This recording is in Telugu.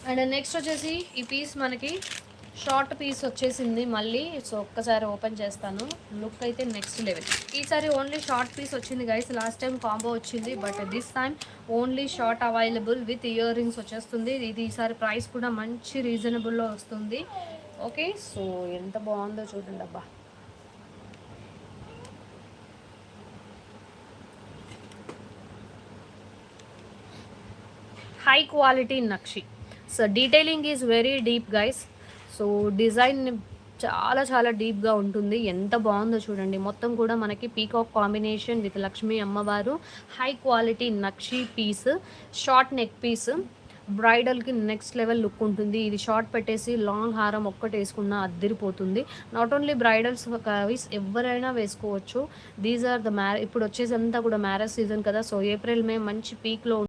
అండ్ నెక్స్ట్ వచ్చేసి ఈ పీస్ మనకి షార్ట్ పీస్ వచ్చేసింది మళ్ళీ. సో ఒక్కసారి ఓపెన్ చేస్తాను. లుక్ అయితే నెక్స్ట్ లెవెల్. ఈసారి ఓన్లీ షార్ట్ పీస్ వచ్చింది గైస్. లాస్ట్ టైం కాంబో వచ్చింది, but this time only short available with ear rings వచ్చేస్తుంది. ఇది ఈసారి ప్రైస్ కూడా మంచి రీజనబుల్లో వస్తుంది. ఓకే, సో ఎంత బాగుందో చూడండి అబ్బా. High quality nakshi. So detailing is very deep guys. So design చాలా చాలా డీప్గా ఉంటుంది. ఎంత బాగుందో చూడండి. మొత్తం కూడా మనకి పీకాక్ కాంబినేషన్ విత్ లక్ష్మీ అమ్మవారు. High quality nakshi piece, short neck piece. బ్రైడల్కి నెక్స్ట్ లెవెల్ లుక్ ఉంటుంది. ఇది షార్ట్ పెట్టేసి లాంగ్ హారం ఒక్కటి వేసుకున్నా అద్దరిపోతుంది. నాట్ ఓన్లీ బ్రైడల్స్ కవీస్, ఎవరైనా వేసుకోవచ్చు. దీస్ ఆర్ ద ఇప్పుడు వచ్చేసి అంతా కూడా మ్యారేజ్ సీజన్ కదా. సో ఏప్రిల్ మే మంచి పీక్లో